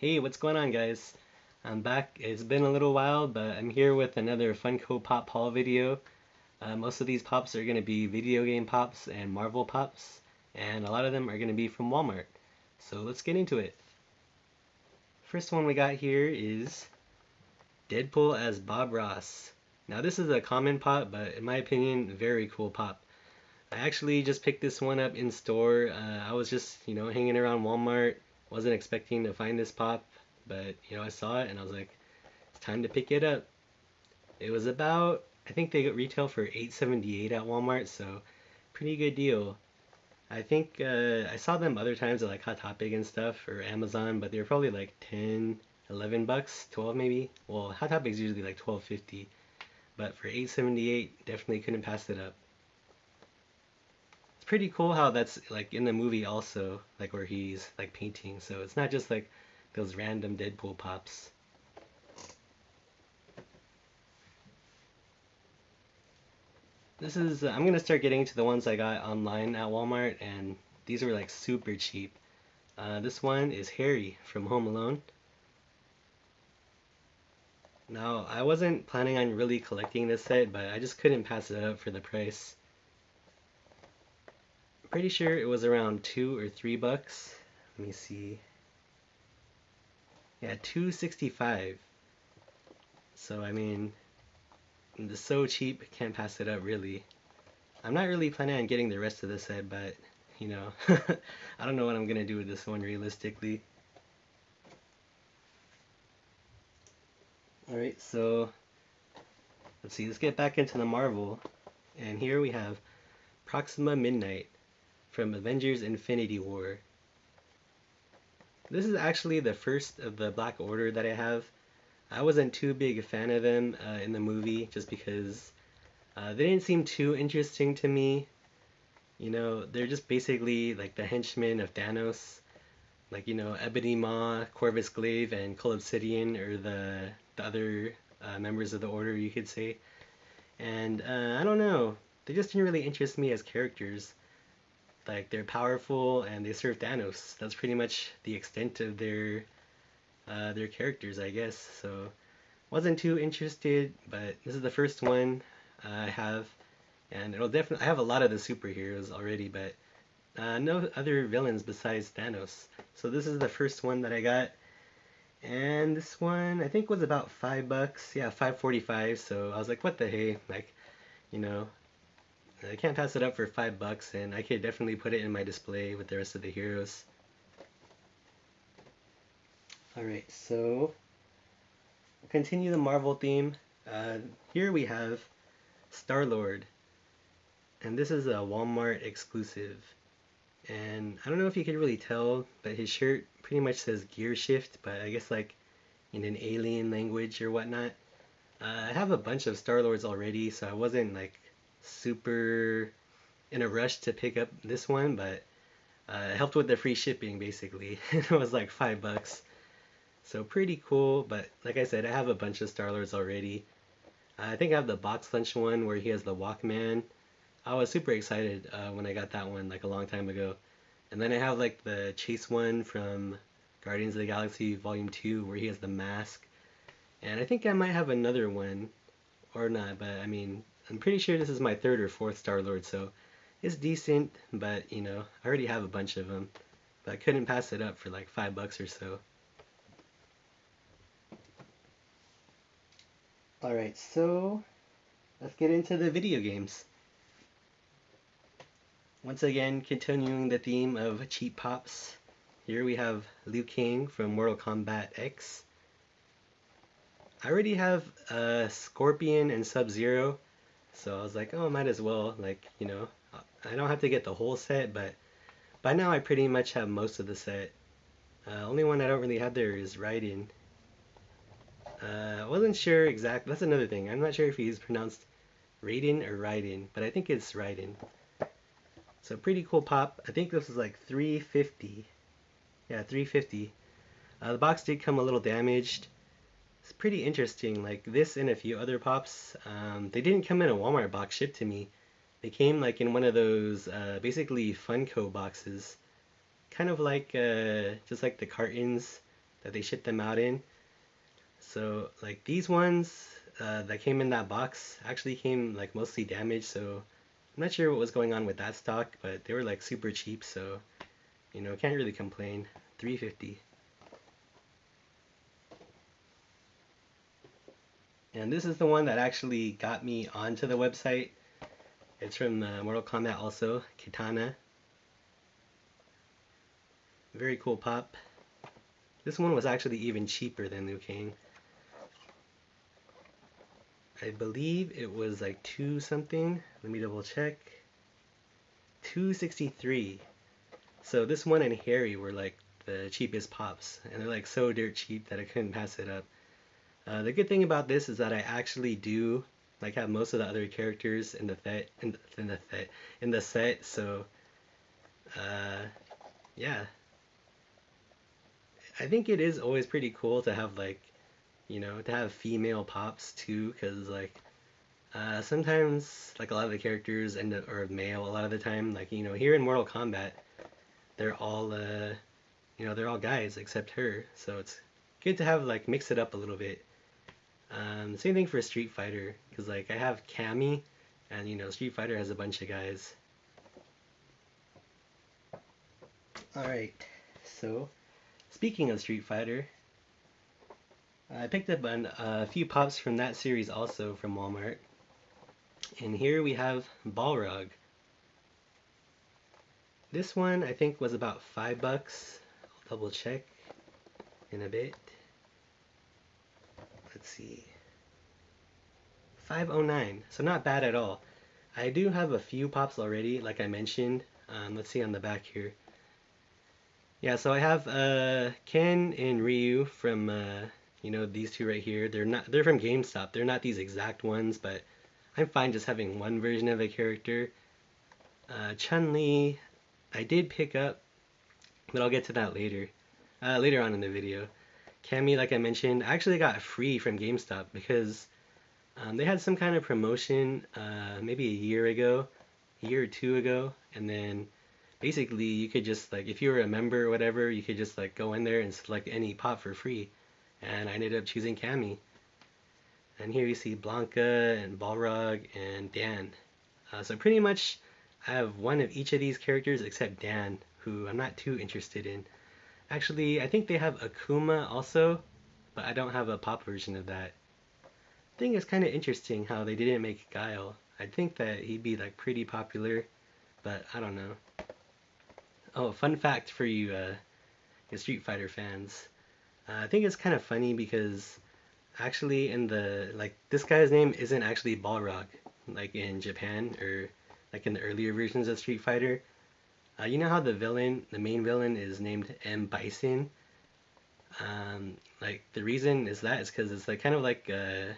Hey, what's going on, guys? I'm back. It's been a little while, but I'm here with another Funko Pop haul video. Most of these pops are going to be video game pops and Marvel pops, and a lot of them are going to be from Walmart. So let's get into it. First one we got here is Deadpool as Bob Ross. Now this is a common pop, but in my opinion, very cool pop. I actually just picked this one up in store. I was just, hanging around Walmart. Wasn't expecting to find this pop, but I saw it and I was like, it's time to pick it up. It was about, I think they got retail for $8.78 at Walmart, so pretty good deal. I think I saw them other times at like Hot Topic and stuff or Amazon, but they were probably like 10, 11 bucks, 12 maybe. Well, Hot Topic's usually like 12.50, but for 8.78, definitely couldn't pass it up. It's pretty cool how that's like in the movie also, like where he's like painting. So it's not just like those random Deadpool pops. I'm gonna start getting to the ones I got online at Walmart, and these were like super cheap. This one is Harry from Home Alone. Now, I wasn't planning on really collecting this set, but I just couldn't pass it up for the price. Pretty sure it was around 2 or 3 bucks. Let me see. Yeah, 2.65. So I mean, it's so cheap, can't pass it up really. I'm not really planning on getting the rest of the set, but I don't know what I'm gonna do with this one realistically. Alright, so let's see, let's get back into the Marvel. And here we have Proxima Midnight from Avengers Infinity War. This is actually the first of the Black Order that I have. I wasn't too big a fan of them in the movie just because they didn't seem too interesting to me. They're just basically like the henchmen of Thanos. Like, Ebony Maw, Corvus Glaive, and Cull Obsidian are the other members of the Order, you could say. And I don't know, they just didn't really interest me as characters. Like, they're powerful and they serve Thanos. That's pretty much the extent of their characters, I guess. So wasn't too interested, but this is the first one I have, and it'll definitely. I have a lot of the superheroes already, but no other villains besides Thanos. So this is the first one that I got, and this one I think was about 5 bucks. Yeah, 5.45. So I was like, what the hey, like, you know, I can't pass it up for 5 bucks, and I could definitely put it in my display with the rest of the heroes. All right, so we'll continue the Marvel theme. Uh, Here we have Star-Lord, and this is a Walmart exclusive. And I don't know if you could really tell, but his shirt pretty much says Gear Shift, but I guess like in an alien language or whatnot. I have a bunch of Star-Lords already, so I wasn't like super in a rush to pick up this one, but it helped with the free shipping basically. It was like 5 bucks. So pretty cool, but like I said, I have a bunch of Star-Lords already. I think I have the box lunch one where he has the Walkman. I was super excited when I got that one like a long time ago. And then I have like the Chase one from Guardians of the Galaxy Volume 2 where he has the mask. And I think I might have another one or not, but I mean, I'm pretty sure this is my third or fourth Star-Lord, so it's decent, but I already have a bunch of them. But I couldn't pass it up for like 5 bucks or so. Alright, so let's get into the video games. Once again, continuing the theme of cheap pops, here we have Liu Kang from Mortal Kombat X. I already have Scorpion and Sub-Zero, so I was like, oh, might as well, like, I don't have to get the whole set, but by now I pretty much have most of the set. Only one I don't really have there is Raiden. I wasn't sure exact. That's another thing. I'm not sure if he's pronounced Raiden or Raiden, but I think it's Raiden. So pretty cool pop. I think this was like 350. Yeah, 350. The box did come a little damaged. It's pretty interesting. Like this and a few other pops, they didn't come in a Walmart box shipped to me. They came like in one of those basically Funko boxes, kind of like just like the cartons that they ship them out in. So like these ones that came in that box actually came like mostly damaged, so I'm not sure what was going on with that stock, but they were like super cheap, so you know, can't really complain. 350. And this is the one that actually got me onto the website. It's from Mortal Kombat also, Kitana. Very cool pop. This one was actually even cheaper than Liu Kang. I believe it was like 2 something. Let me double check. 263. So this one and Harry were like the cheapest pops, and they're like so dirt cheap that I couldn't pass it up. The good thing about this is that I actually do like have most of the other characters in the set. So yeah, I think it is always pretty cool to have like, you know, to have female pops too, because like sometimes like a lot of the characters end up, or male a lot of the time, like, you know, here in Mortal Kombat they're all you know, they're all guys except her, so it's good to have like mix it up a little bit. Same thing for Street Fighter, because like I have Cammy, and you know, Street Fighter has a bunch of guys. Alright, so speaking of Street Fighter, I picked up a few pops from that series also from Walmart. And here we have Balrog. This one I think was about $5. I'll double check in a bit. Let's see. 509, so not bad at all. I do have a few pops already, like I mentioned. Let's see on the back here. Yeah, so I have Ken and Ryu from you know, these two right here. They're from GameStop. They're not these exact ones, but I'm fine just having one version of a character. Chun-Li, I did pick up, but I'll get to that later. Later on in the video. Cammy, like I mentioned, I actually got free from GameStop because they had some kind of promotion maybe a year or 2 ago, and then basically you could just like, if you were a member or whatever, you could just like go in there and select any pop for free, and I ended up choosing Cammy. And here you see Blanca and Balrog and Dan. So pretty much I have one of each of these characters except Dan, who I'm not too interested in. Actually, I think they have Akuma also, but I don't have a pop version of that. I think it's kind of interesting how they didn't make Guile. I'd think that he'd be like pretty popular, but I don't know. Oh, fun fact for you, you Street Fighter fans. I think it's kind of funny because actually in the, like, this guy's name isn't actually Balrog, like in Japan or like in the earlier versions of Street Fighter. You know how the main villain is named M Bison? Like the reason is that is because it's like kind of like a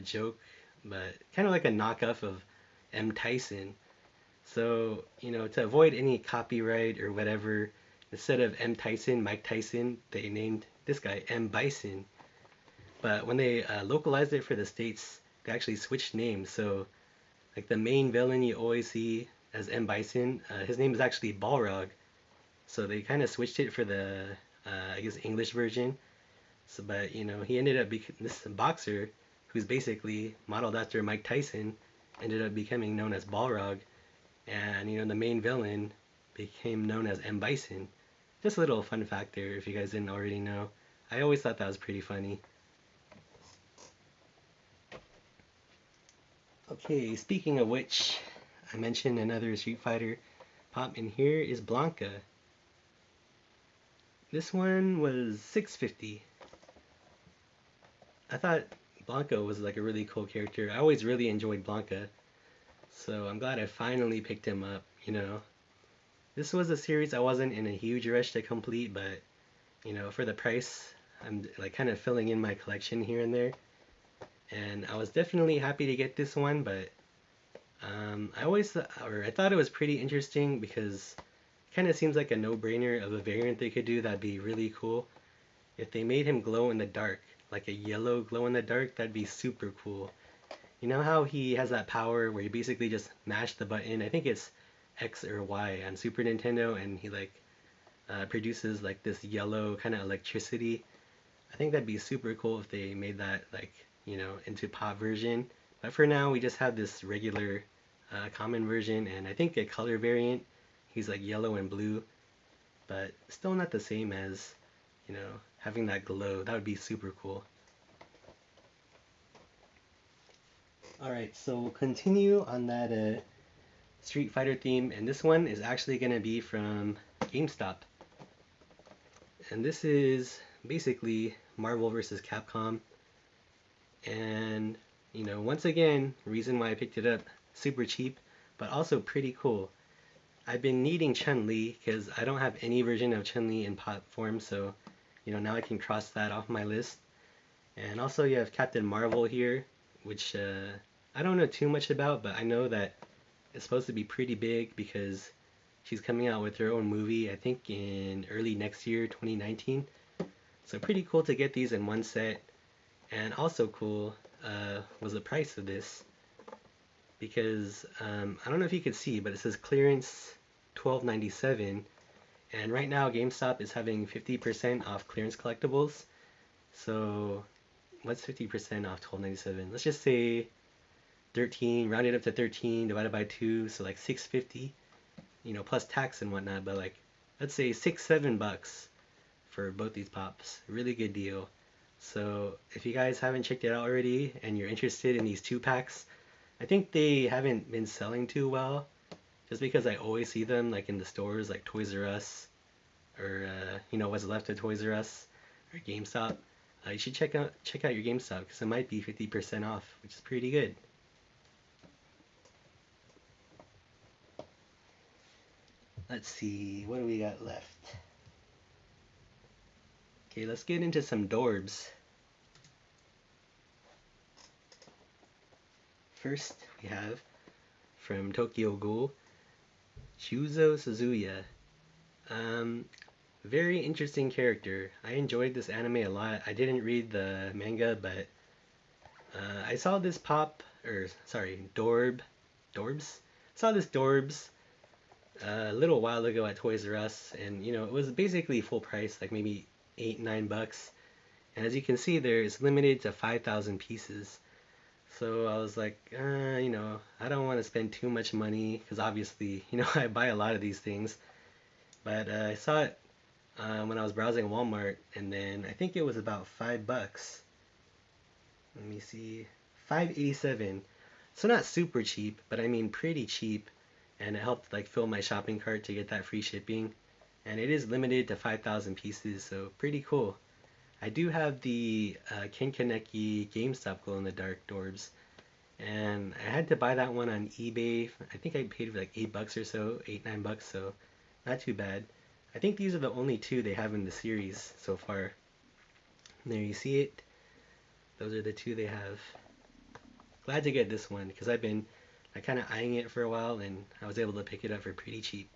joke, but kind of like a knockoff of M Tyson. So, you know, to avoid any copyright or whatever, instead of M Tyson, Mike Tyson, they named this guy M Bison. But when they localized it for the States, they actually switched names. So, like the main villain you always see as M Bison, his name is actually Balrog. So they kind of switched it for the, I guess, English version. So, but you know, he ended up this boxer who's basically modeled after Mike Tyson, ended up becoming known as Balrog, and you know, the main villain became known as M Bison. Just a little fun fact there, if you guys didn't already know. I always thought that was pretty funny. Okay, speaking of which, I mentioned another Street Fighter pop in here is Blanca. This one was $6.50. I thought Blanca was like a really cool character. I always really enjoyed Blanca, so I'm glad I finally picked him up, you know. This was a series I wasn't in a huge rush to complete, but you know, for the price, I'm like kind of filling in my collection here and there. And I was definitely happy to get this one, but I thought it was pretty interesting because it kind of seems like a no-brainer of a variant they could do that'd be really cool. If they made him glow in the dark, like a yellow glow in the dark, that'd be super cool. You know how he has that power where you basically just mash the button, I think it's X or Y on Super Nintendo, and he like produces like this yellow kind of electricity. I think that'd be super cool if they made that like, you know, into pop version. But for now, we just have this regular common version, and I think a color variant. He's like yellow and blue, but still not the same as, you know, having that glow. That would be super cool. Alright, so we'll continue on that Street Fighter theme, and this one is actually going to be from Gamestop. And this is basically Marvel vs. Capcom. And, you know, once again, reason why I picked it up, super cheap, but also pretty cool. I've been needing Chun-Li because I don't have any version of Chun-Li in pop form, so, you know, now I can cross that off my list. And also you have Captain Marvel here, which I don't know too much about, but I know that it's supposed to be pretty big because she's coming out with her own movie, I think in early next year, 2019. So pretty cool to get these in one set. And also cool was the price of this, because I don't know if you could see, but it says clearance $12.97, and right now GameStop is having 50% off clearance collectibles. So what's 50% off $12.97? Let's just say 13, round it up to 13 divided by 2, so like 6.50, you know, plus tax and whatnot. But like, let's say $6-7 for both these pops. Really good deal. So if you guys haven't checked it out already and you're interested in these 2-packs, I think they haven't been selling too well, just because I always see them like in the stores like Toys R Us, or you know, what's left of Toys R Us, or GameStop. You should check out your GameStop because it might be 50% off, which is pretty good. Let's see, what do we got left? Okay, let's get into some Dorbz. First, we have from Tokyo Ghoul, Shuzo Suzuya. Very interesting character. I enjoyed this anime a lot. I didn't read the manga, but I saw this pop, or sorry, Dorbz? Saw this Dorbz a little while ago at Toys R Us, and you know, it was basically full price, like maybe $8-9. And as you can see there, it's limited to 5,000 pieces. So I was like, you know, I don't want to spend too much money, because obviously, you know, I buy a lot of these things. But I saw it when I was browsing Walmart, and then I think it was about $5. Let me see, 5.87. So not super cheap, but I mean pretty cheap, and it helped like fill my shopping cart to get that free shipping. And it is limited to 5,000 pieces, so pretty cool. I do have the Ken Kaneki GameStop glow in the dark Dorbz, and I had to buy that one on eBay. I think I paid for like $8 or so, $8-9, so not too bad. I think these are the only two they have in the series so far. There you see it. Those are the two they have. Glad to get this one because I've been kind of eyeing it for a while, and I was able to pick it up for pretty cheap.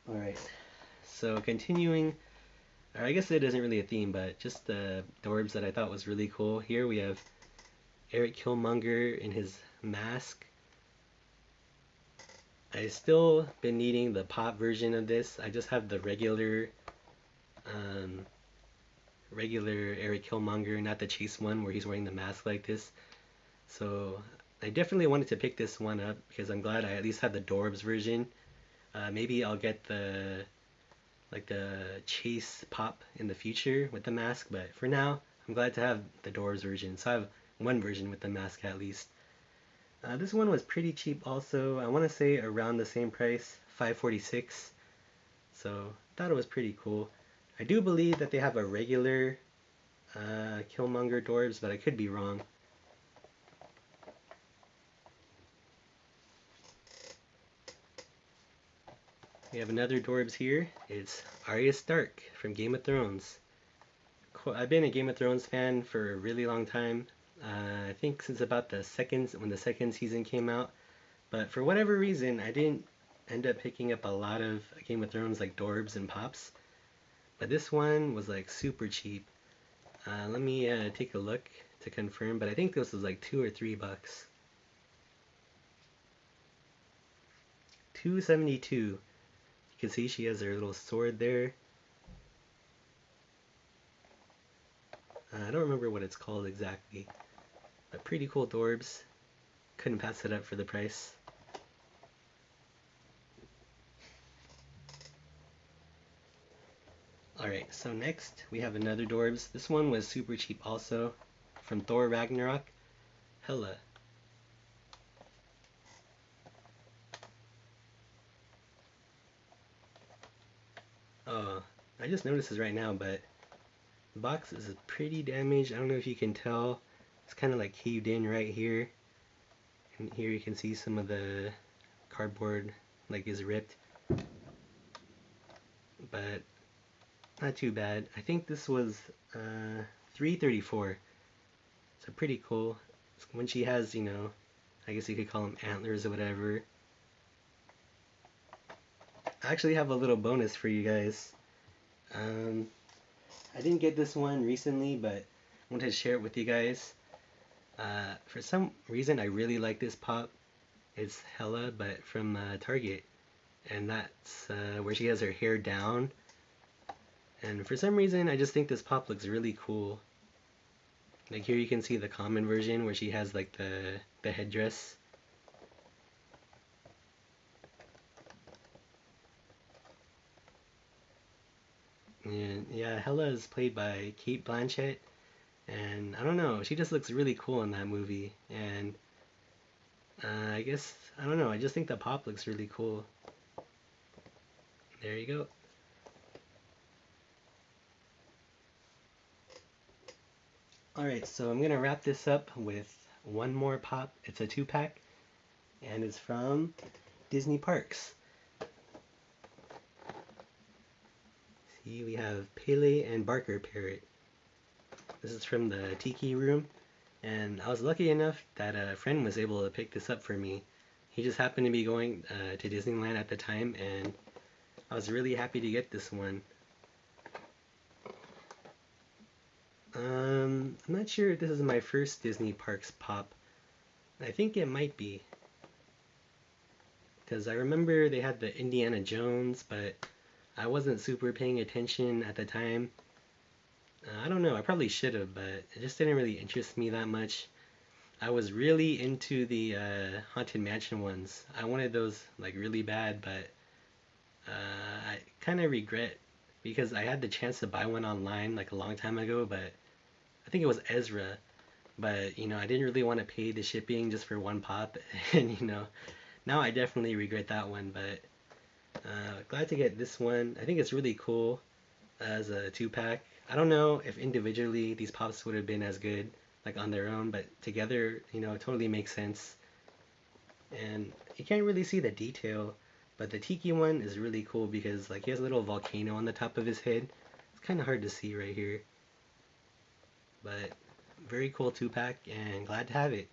Alright, so continuing, or I guess it isn't really a theme, but just the Dorbz that I thought was really cool. Here we have Eric Killmonger in his mask. I still been needing the pop version of this. I just have the regular Eric Killmonger, not the chase one where he's wearing the mask like this. So I definitely wanted to pick this one up because I'm glad I at least have the Dorbz version. Maybe I'll get the chase pop in the future with the mask, but for now I'm glad to have the Dorbz version. So I have one version with the mask at least. This one was pretty cheap also. I want to say around the same price, $5.46. So thought it was pretty cool. I do believe that they have a regular Killmonger Dorbz, but I could be wrong. We have another Dorbz here. It's Arya Stark from Game of Thrones. I've been a Game of Thrones fan for a really long time. I think since about when the second season came out. But for whatever reason, I didn't end up picking up a lot of Game of Thrones like Dorbz and Pops. But this one was like super cheap. Let me take a look to confirm, but I think this was like $2 or $3. $2.72. You can see she has her little sword there. I don't remember what it's called exactly, but pretty cool Dorbz. Couldn't pass it up for the price. Alright, so next we have another Dorbz. This one was super cheap also, from Thor Ragnarok. Hela. Oh, I just noticed this right now, but the box is pretty damaged. I don't know if you can tell. It's kind of like caved in right here. And here you can see some of the cardboard like is ripped. But not too bad. I think this was $3.34. So pretty cool. When she has, you know, I guess you could call them antlers or whatever. I actually have a little bonus for you guys. I didn't get this one recently, but I wanted to share it with you guys. For some reason, I really like this pop. It's Hela, but from Target. And that's where she has her hair down. And for some reason, I just think this pop looks really cool. Like here you can see the common version where she has like the headdress. And yeah, Hela is played by Cate Blanchett. And I don't know, she just looks really cool in that movie. And I guess, I don't know, I just think the pop looks really cool. There you go. Alright, so I'm gonna wrap this up with one more pop. It's a 2-pack, and it's from Disney Parks. See, we have Pele and Barker Parrot. This is from the Tiki Room, and I was lucky enough that a friend was able to pick this up for me. He just happened to be going to Disneyland at the time, and I was really happy to get this one. I'm not sure if this is my first Disney Parks pop. I think it might be. Because I remember they had the Indiana Jones, but I wasn't super paying attention at the time. I don't know, I probably should have, but it just didn't really interest me that much. I was really into the Haunted Mansion ones. I wanted those like really bad, but I kind of regret because I had the chance to buy one online like a long time ago, but I think it was Ezra. But you know, I didn't really want to pay the shipping just for one pop, and you know, now I definitely regret that one. But glad to get this one. I think it's really cool as a 2-pack. I don't know if individually these pops would have been as good like on their own, but together, you know, it totally makes sense. And you can't really see the detail, but the Tiki one is really cool because like he has a little volcano on the top of his head. It's kind of hard to see right here, but very cool 2-pack and glad to have it.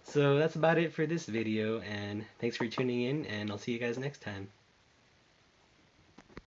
So that's about it for this video, and thanks for tuning in, and I'll see you guys next time.